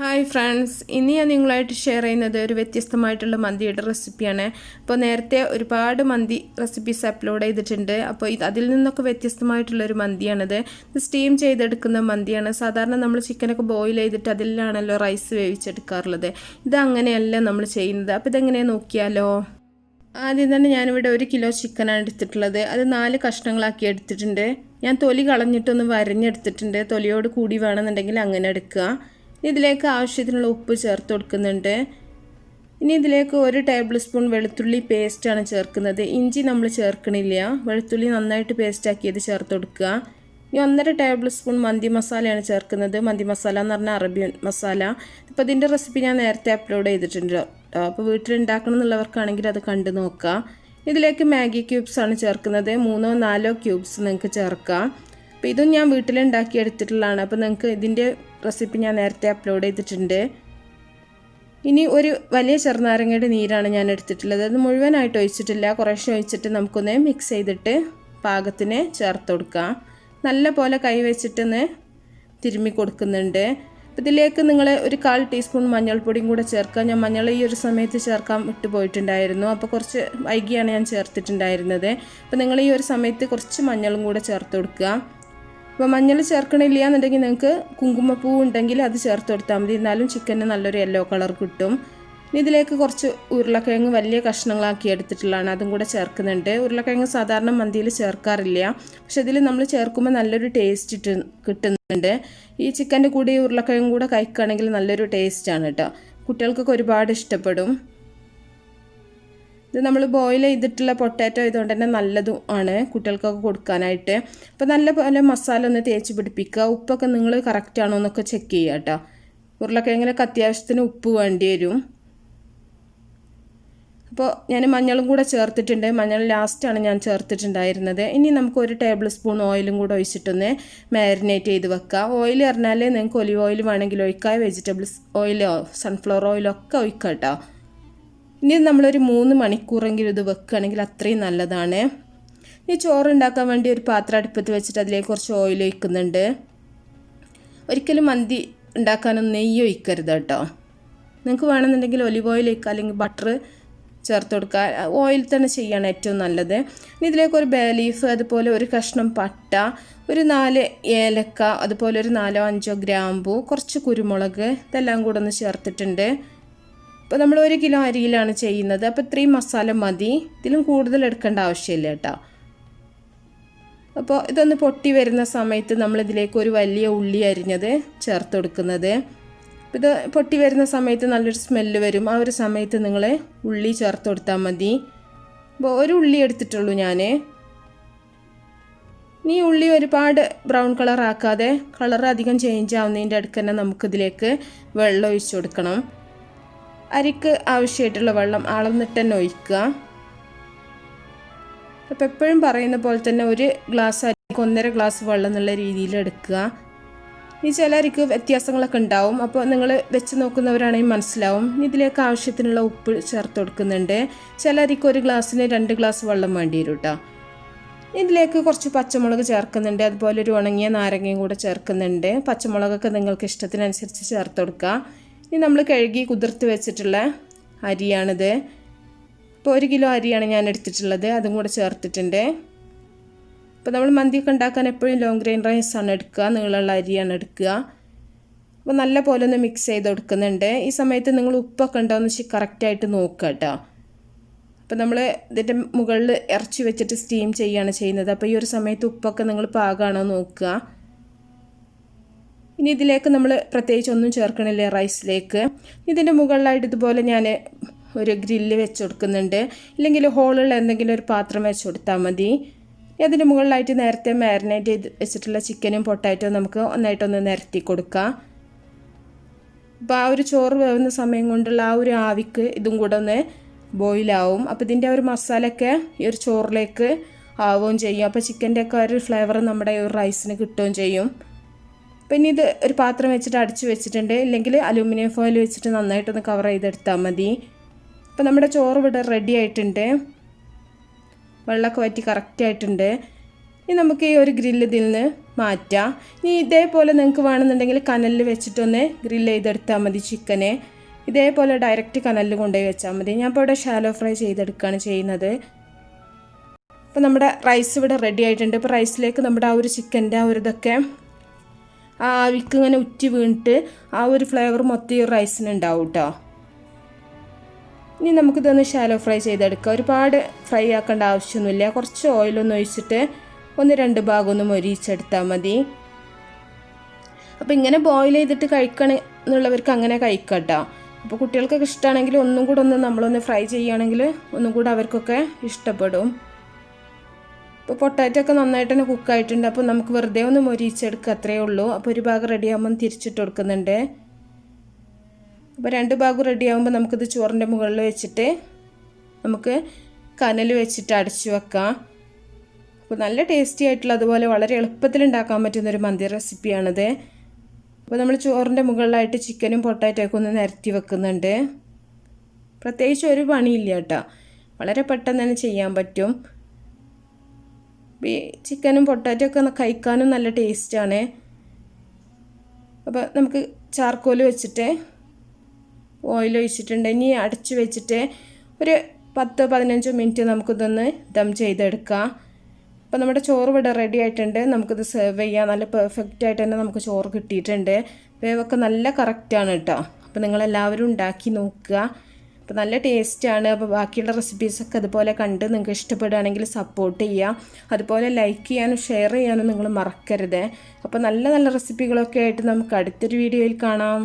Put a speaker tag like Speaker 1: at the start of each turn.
Speaker 1: Hi friends, ഇന്ന് ഞാൻ നിങ്ങളായിട്ട് ഷെയർ ചെയ്യുന്നത് ഒരു വ്യത്യസ്തമായിട്ടുള്ള മന്തിയുടെ റെസിപ്പിയാണ്. അപ്പോൾ നേരത്തെ ഒരുപാട് മന്തി റെസിപ്പീസ് അപ്ലോഡ് ചെയ്തിട്ടുണ്ട്. അപ്പോൾ അതിൽ നിന്നൊക്കെ വ്യത്യസ്തമായിട്ടുള്ളൊരു മന്തിയാണിത്. ഇത് സ്റ്റീം ചെയ്തെടുക്കുന്ന മന്തിയാണ്. സാധാരണ നമ്മൾ ചിക്കനൊക്കെ ബോയിൽ ചെയ്തിട്ട് അതിലാണല്ലോ റൈസ് വേവിച്ചെടുക്കാറുള്ളത്. ഇത് അങ്ങനെയല്ല നമ്മൾ ചെയ്യുന്നത്. അപ്പോൾ ഇതെങ്ങനെയാണ് നോക്കിയാലോ. ആദ്യം തന്നെ ഞാനിവിടെ 1 കിലോ ചിക്കനാണ് എടുത്തിട്ടുള്ളത്. അത് 4 കഷ്ണങ്ങളാക്കി എടുത്തിട്ടുണ്ട്. ഞാൻ തൊലി കളഞ്ഞിട്ടൊന്ന് വരഞ്ഞെടുത്തിട്ടുണ്ട്. തൊലിയോട് കൂടി വേണമെന്നുണ്ടെങ്കിൽ അങ്ങനെ എടുക്കുക. ഇതിലേക്ക് ആവശ്യത്തിനുള്ള ഉപ്പ് ചേർത്ത് കൊടുക്കുന്നുണ്ട്. ഇനി ഇതിലേക്ക് 1 ടേബിൾ സ്പൂൺ വെളുത്തുള്ളി പേസ്റ്റാണ് ചേർക്കുന്നത്. ഇഞ്ചി നമ്മൾ ചേർക്കണില്ല. വെളുത്തുള്ളി നന്നായിട്ട് പേസ്റ്റാക്കിയത് ചേർത്ത് കൊടുക്കുക. ഇനി 1.5 ടേബിൾ സ്പൂൺ മന്തി മസാലയാണ് ചേർക്കുന്നത്. മന്തി മസാല എന്ന് പറഞ്ഞാൽ അറബിയൻ മസാല. ഇപ്പോൾ ഇതിൻ്റെ റെസിപ്പി ഞാൻ നേരത്തെ അപ്ലോഡ് ചെയ്തിട്ടുണ്ട് കേട്ടോ. അപ്പോൾ വീട്ടിലുണ്ടാക്കണം എന്നുള്ളവർക്കാണെങ്കിൽ അത് കണ്ടു നോക്കുക. ഇതിലേക്ക് മാഗി ക്യൂബ്സാണ് ചേർക്കുന്നത്. 3-4 ക്യൂബ്സ് നിങ്ങൾക്ക് ചേർക്കാം. അപ്പോൾ ഇതും ഞാൻ വീട്ടിലുണ്ടാക്കി എടുത്തിട്ടുള്ളതാണ്. അപ്പോൾ നിങ്ങൾക്ക് ഇതിൻ്റെ റെസിപ്പി ഞാൻ നേരത്തെ അപ്ലോഡ് ചെയ്തിട്ടുണ്ട്. ഇനി ഒരു വലിയ ചെറുനാരങ്ങയുടെ നീരാണ് ഞാൻ എടുത്തിട്ടുള്ളത്. അത് മുഴുവനായിട്ട് ഒഴിച്ചിട്ടില്ല, കുറേശ്ശെ ഒഴിച്ചിട്ട് നമുക്കൊന്ന് മിക്സ് ചെയ്തിട്ട് പാകത്തിന് ചേർത്ത് കൊടുക്കാം. നല്ല പോലെ കൈ വെച്ചിട്ടൊന്ന് തിരുമ്മി കൊടുക്കുന്നുണ്ട്. ഇതിലേക്ക് നിങ്ങൾ ഒരു 1/4 ടീസ്പൂൺ മഞ്ഞൾപ്പൊടിയും കൂടെ ചേർക്കുക. ഞാൻ മഞ്ഞൾ ഈ ഒരു സമയത്ത് ചേർക്കാൻ വിട്ടുപോയിട്ടുണ്ടായിരുന്നു. അപ്പോൾ കുറച്ച് വൈകിയാണ് ഞാൻ ചേർത്തിട്ടുണ്ടായിരുന്നത്. അപ്പോൾ നിങ്ങൾ ഈ ഒരു സമയത്ത് കുറച്ച് മഞ്ഞളും കൂടെ ചേർത്ത് കൊടുക്കുക. അപ്പോൾ മഞ്ഞൾ ചേർക്കണില്ല എന്നുണ്ടെങ്കിൽ നിങ്ങൾക്ക് കുങ്കുമപ്പൂ ഉണ്ടെങ്കിൽ അത് ചേർത്ത് കൊടുത്താൽ മതി. എന്നാലും ചിക്കന് നല്ലൊരു യെല്ലോ കളർ കിട്ടും. ഇതിലേക്ക് കുറച്ച് ഉരുളക്കിഴങ്ങ് വലിയ കഷ്ണങ്ങളാക്കി എടുത്തിട്ടുള്ളതാണ്, അതും കൂടെ ചേർക്കുന്നുണ്ട്. ഉരുളക്കിഴങ്ങ് സാധാരണ മന്തിയിൽ ചേർക്കാറില്ല, പക്ഷെ ഇതിൽ നമ്മൾ ചേർക്കുമ്പോൾ നല്ലൊരു ടേസ്റ്റ് കിട്ടുന്നുണ്ട്. ഈ ചിക്കൻ്റെ കൂടെ ഈ ഉരുളക്കിഴങ്ങ് കൂടെ കഴിക്കുകയാണെങ്കിൽ നല്ലൊരു ടേസ്റ്റാണ് കേട്ടോ. കുട്ടികൾക്കൊക്കെ ഒരുപാട് ഇഷ്ടപ്പെടും. ഇത് നമ്മൾ ബോയിൽ ചെയ്തിട്ടുള്ള പൊട്ടാറ്റോ ആയതുകൊണ്ട് തന്നെ നല്ലതും ആണ് കുട്ടികൾക്കൊക്കെ കൊടുക്കാനായിട്ട്. അപ്പോൾ നല്ല പോലെ മസാല ഒന്ന് തേച്ച് പിടിപ്പിക്കുക. ഉപ്പൊക്കെ നിങ്ങൾ കറക്റ്റ് ആണോ എന്നൊക്കെ ചെക്ക് ചെയ്യുക കേട്ടോ. ഉരുളക്കിഴങ്ങിലൊക്കെ അത്യാവശ്യത്തിന് ഉപ്പ് വേണ്ടി വരും. അപ്പോൾ ഞാൻ മഞ്ഞളും കൂടെ ചേർത്തിട്ടുണ്ട്. മഞ്ഞൾ ലാസ്റ്റാണ് ഞാൻ ചേർത്തിട്ടുണ്ടായിരുന്നത്. ഇനി നമുക്ക് 1 ടേബിൾ സ്പൂൺ ഓയിലും കൂടെ ഒഴിച്ചിട്ടൊന്ന് മാരിനേറ്റ് ചെയ്ത് വെക്കുക. ഓയിൽ പറഞ്ഞാൽ നിങ്ങൾക്ക് ഒലിവ് ഓയിൽ വേണമെങ്കിൽ ഒഴിക്കുക, വെജിറ്റബിൾസ് ഓയിലോ സൺഫ്ലവർ ഓയിലോ ഒക്കെ ഒഴിക്കുക കേട്ടോ. ഇനി നമ്മളൊരു 3 മണിക്കൂറെങ്കിലും ഇത് വെക്കുകയാണെങ്കിൽ അത്രയും നല്ലതാണ്. ഈ ചോറ് ഉണ്ടാക്കാൻ വേണ്ടി ഒരു പാത്രം അടുപ്പത്ത് വെച്ചിട്ട് അതിലേക്ക് കുറച്ച് ഓയിൽ ഒഴിക്കുന്നുണ്ട്. ഒരിക്കലും മന്തി ഉണ്ടാക്കാനൊന്നും നെയ്യ് ഒഴിക്കരുത് കേട്ടോ. നിങ്ങൾക്ക് വേണമെന്നുണ്ടെങ്കിൽ ഒലിവ് ഓയിൽ ഒഴിക്കുക, അല്ലെങ്കിൽ ബട്ടർ ചേർത്ത് കൊടുക്കുക. ഓയിൽ തന്നെ ചെയ്യാണ് ഏറ്റവും നല്ലത്. ഇനി ഇതിലേക്ക് ഒരു ബേ ലീഫ്, അതുപോലെ ഒരു കഷ്ണം പട്ട, ഒരു 4 ഏലക്ക, അതുപോലെ ഒരു 4-5 ഗ്രാമ്പു, കുറച്ച് കുരുമുളക്, ഇതെല്ലാം കൂടെ ഒന്ന് ചേർത്തിട്ടുണ്ട്. അപ്പോൾ നമ്മൾ 1 കിലോ അരിയിലാണ് ചെയ്യുന്നത്. അപ്പോൾ ഇത്രയും മസാല മതി, ഇതിലും കൂടുതൽ എടുക്കേണ്ട ആവശ്യമില്ല കേട്ടോ. അപ്പോൾ ഇതൊന്ന് പൊട്ടി വരുന്ന സമയത്ത് നമ്മളിതിലേക്ക് ഒരു വലിയ ഉള്ളി അരിഞ്ഞത് ചേർത്ത് കൊടുക്കുന്നത്. ഇത് പൊട്ടി വരുന്ന സമയത്ത് നല്ലൊരു സ്മെല്ല് വരും. ആ ഒരു സമയത്ത് നിങ്ങൾ ഉള്ളി ചേർത്ത് കൊടുത്താൽ മതി. അപ്പോൾ 1 ഉള്ളി എടുത്തിട്ടുള്ളൂ ഞാൻ. ഇനി ഉള്ളി ഒരുപാട് ബ്രൗൺ കളർ ആക്കാതെ കളർ അധികം ചേഞ്ച് ആവുന്നതിൻ്റെ അടുക്ക് തന്നെ നമുക്കിതിലേക്ക് വെള്ളം ഒഴിച്ചു കൊടുക്കണം. അരിക്ക് ആവശ്യമായിട്ടുള്ള വെള്ളം അളന്നിട്ട് തന്നെ ഒഴിക്കുക. അപ്പോൾ എപ്പോഴും പറയുന്ന പോലെ തന്നെ 1 ഗ്ലാസ് അരിക്ക് 1.5 ഗ്ലാസ് വെള്ളം എന്നുള്ള രീതിയിൽ എടുക്കുക. ഈ ചില അരിക്ക് വ്യത്യാസങ്ങളൊക്കെ ഉണ്ടാവും, അപ്പോൾ നിങ്ങൾ വെച്ച് നോക്കുന്നവരാണെങ്കിൽ മനസ്സിലാവും. ഇതിലേക്ക് ആവശ്യത്തിനുള്ള ഉപ്പ് ചേർത്ത് കൊടുക്കുന്നുണ്ട്. ചില അരിക്ക് 1 ഗ്ലാസ്സിന് 2 ഗ്ലാസ് വെള്ളം വേണ്ടി വരും കേട്ടോ. ഇതിലേക്ക് കുറച്ച് പച്ചമുളക് ചേർക്കുന്നുണ്ട്, അതുപോലെ ഒരു ഉണങ്ങിയ നാരങ്ങയും കൂടെ ചേർക്കുന്നുണ്ട്. പച്ചമുളകൊക്കെ നിങ്ങൾക്ക് ഇഷ്ടത്തിനനുസരിച്ച് ചേർത്ത് കൊടുക്കുക. ഇനി നമ്മൾ കഴുകി കുതിർത്ത് വെച്ചിട്ടുള്ള അരിയാണിത്. ഇപ്പോൾ 1 കിലോ അരിയാണ് ഞാൻ എടുത്തിട്ടുള്ളത്, അതും കൂടെ ചേർത്തിട്ടുണ്ട്. അപ്പോൾ നമ്മൾ മന്തിയൊക്കെ ഉണ്ടാക്കാൻ എപ്പോഴും ലോങ് ഗ്രെയിൻ റൈസാണ് എടുക്കുക, നീളമുള്ള അരിയാണ് എടുക്കുക. അപ്പോൾ നല്ല പോലെ ഒന്ന് മിക്സ് ചെയ്ത് കൊടുക്കുന്നുണ്ട്. ഈ സമയത്ത് നിങ്ങൾ ഉപ്പൊക്കെ ഉണ്ടോ എന്ന് കറക്റ്റായിട്ട് നോക്കുക കേട്ടോ. അപ്പോൾ നമ്മൾ ഇതിൻ്റെ മുകളിൽ ഇറച്ചി വെച്ചിട്ട് സ്റ്റീം ചെയ്യുകയാണ് ചെയ്യുന്നത്. അപ്പോൾ ഈ ഒരു സമയത്ത് ഉപ്പൊക്കെ നിങ്ങൾ പാകമാണോ നോക്കുക. ഇനി ഇതിലേക്ക് നമ്മൾ പ്രത്യേകിച്ച് ഒന്നും ചേർക്കണില്ല റൈസിലേക്ക്. ഇതിൻ്റെ മുകളിലായിട്ട് ഇതുപോലെ ഞാൻ ഒരു ഗ്രില്ല് വെച്ച് കൊടുക്കുന്നുണ്ട്, ഇല്ലെങ്കിൽ ഹോളുള്ള എന്തെങ്കിലും ഒരു പാത്രം വെച്ച് കൊടുത്താൽ മതി. അതിൻ്റെ മുകളിലായിട്ട് നേരത്തെ മാരിനേറ്റ് ചെയ്ത് വെച്ചിട്ടുള്ള ചിക്കനും പൊട്ടാറ്റോ നമുക്ക് ഒന്നായിട്ടൊന്ന് നിരത്തി കൊടുക്കാം. അപ്പോൾ ആ ഒരു ചോറ് വേവുന്ന സമയം കൊണ്ടുള്ള ആ ഒരു ആവിക്ക് ഇതും കൂടെ ഒന്ന് ബോയിലാവും. അപ്പോൾ ഇതിൻ്റെ ഒരു മസാലയൊക്കെ ഈ ഒരു ചോറിലേക്ക് ആവുകയും ചെയ്യും. അപ്പോൾ ചിക്കൻ്റെ ഒക്കെ ഒരു ഫ്ലേവർ നമ്മുടെ ഒരു റൈസിന് കിട്ടുകയും ചെയ്യും. പിന്നെ ഇത് ഒരു പാത്രം വെച്ചിട്ട് അടച്ച് വെച്ചിട്ടുണ്ട്, ഇല്ലെങ്കിൽ അലൂമിനിയം ഫോയിൽ വെച്ചിട്ട് നന്നായിട്ടൊന്ന് കവർ ചെയ്തെടുത്താൽ മതി. അപ്പോൾ നമ്മുടെ ചോറ് ഇവിടെ റെഡി ആയിട്ടുണ്ട്. വെള്ളമൊക്കെ വറ്റി കറക്റ്റായിട്ടുണ്ട്. ഇനി നമുക്ക് ഈ ഒരു ഗ്രില്ല് ഇതിൽ നിന്ന് മാറ്റാം. ഇനി ഇതേപോലെ നിങ്ങൾക്ക് വേണമെന്നുണ്ടെങ്കിൽ കനലിൽ വെച്ചിട്ടൊന്ന് ഗ്രില്ല് ചെയ്തെടുത്താൽ മതി ചിക്കനെ. ഇതേപോലെ ഡയറക്റ്റ് കനലിൽ കൊണ്ടുപോയി വെച്ചാൽ മതി. ഞാൻ ഇപ്പോൾ ഇവിടെ ഷാലോ ഫ്രൈ ചെയ്തെടുക്കുകയാണ് ചെയ്യുന്നത്. അപ്പോൾ നമ്മുടെ റൈസ് ഇവിടെ റെഡി ആയിട്ടുണ്ട്. ഇപ്പോൾ റൈസിലേക്ക് നമ്മുടെ ആ ഒരു ചിക്കൻ്റെ ആ ഒരു ഇതൊക്കെ ആവിക്ക് ഇങ്ങനെ ഉറ്റി വീണിട്ട് ആ ഒരു ഫ്ലേവർ മൊത്തം ഈ റൈസിന് ഉണ്ടാവും കേട്ടോ. ഇനി നമുക്കിതൊന്ന് ഷാലോ ഫ്രൈ ചെയ്തെടുക്കാം. ഒരുപാട് ഫ്രൈ ആക്കേണ്ട ആവശ്യമൊന്നുമില്ല. കുറച്ച് ഓയിലൊന്ന് ഒഴിച്ചിട്ട് 1-2 ഭാഗം ഒന്ന് മൊരിയിച്ചെടുത്താൽ മതി. അപ്പോൾ ഇങ്ങനെ ബോയിൽ ചെയ്തിട്ട് കഴിക്കണം എന്നുള്ളവർക്ക് അങ്ങനെ കഴിക്കാം കേട്ടോ. അപ്പോൾ കുട്ടികൾക്കൊക്കെ ഇഷ്ടമാണെങ്കിൽ ഒന്നും കൂടെ നമ്മളൊന്ന് ഫ്രൈ ചെയ്യുകയാണെങ്കിൽ ഒന്നും കൂടെ അവർക്കൊക്കെ ഇഷ്ടപ്പെടും. ഇപ്പോൾ പൊട്ടാറ്റോ ഒക്കെ നന്നായിട്ട് തന്നെ കുക്കായിട്ടുണ്ട്. അപ്പോൾ നമുക്ക് വെറുതെ ഒന്ന് മൊരിയിച്ചെടുക്കുക, അത്രയേ ഉള്ളൂ. അപ്പോൾ ഒരു ഭാഗം റെഡിയാകുമ്പം തിരിച്ചിട്ട് കൊടുക്കുന്നുണ്ട്. അപ്പോൾ 2 ഭാഗം റെഡിയാകുമ്പോൾ നമുക്കിത് ചോറിൻ്റെ മുകളിൽ വെച്ചിട്ട് നമുക്ക് കനൽ വെച്ചിട്ട് അടച്ചു വെക്കാം. അപ്പോൾ നല്ല ടേസ്റ്റി ആയിട്ടുള്ള അതുപോലെ വളരെ എളുപ്പത്തിൽ ഉണ്ടാക്കാൻ പറ്റുന്നൊരു മന്തി റെസിപ്പിയാണിത്. അപ്പോൾ നമ്മൾ ചോറിൻ്റെ മുകളിലായിട്ട് ചിക്കനും പൊട്ടാറ്റോ ഒക്കെ ഒന്ന് നിരത്തി വെക്കുന്നുണ്ട്. പ്രത്യേകിച്ച് ഒരു പണിയില്ല കേട്ടോ, വളരെ പെട്ടെന്ന് തന്നെ ചെയ്യാൻ പറ്റും. ചിക്കനും പൊട്ടാറ്റോ ഒക്കെ കഴിക്കാനും നല്ല ടേസ്റ്റാണ്. അപ്പോൾ നമുക്ക് ചാർക്കോൽ വെച്ചിട്ട് ഓയിൽ ഒഴിച്ചിട്ടുണ്ട്. ഇനി അടച്ച് വെച്ചിട്ട് ഒരു 10-15 മിനിറ്റ് നമുക്കിതൊന്ന് ദം ചെയ്തെടുക്കാം. അപ്പോൾ നമ്മുടെ ചോറ് ഇവിടെ റെഡി ആയിട്ടുണ്ട്. നമുക്കിത് സെർവ് ചെയ്യാം. നല്ല പെർഫെക്റ്റ് ആയിട്ട് തന്നെ നമുക്ക് ചോറ് കിട്ടിയിട്ടുണ്ട്. വേവൊക്കെ നല്ല കറക്റ്റാണ് കേട്ടോ. അപ്പോൾ നിങ്ങളെല്ലാവരും ഉണ്ടാക്കി നോക്കുക. അപ്പോൾ നല്ല ടേസ്റ്റാണ്. അപ്പോൾ ബാക്കിയുള്ള റെസിപ്പീസൊക്കെ അതുപോലെ കണ്ട് നിങ്ങൾക്ക് ഇഷ്ടപ്പെടുകയാണെങ്കിൽ സപ്പോർട്ട് ചെയ്യുക. അതുപോലെ ലൈക്ക് ചെയ്യാനും ഷെയർ ചെയ്യാനും നിങ്ങൾ മറക്കരുത്. അപ്പോൾ നല്ല നല്ല റെസിപ്പികളൊക്കെ ആയിട്ട് നമുക്ക് അടുത്തൊരു വീഡിയോയിൽ കാണാം.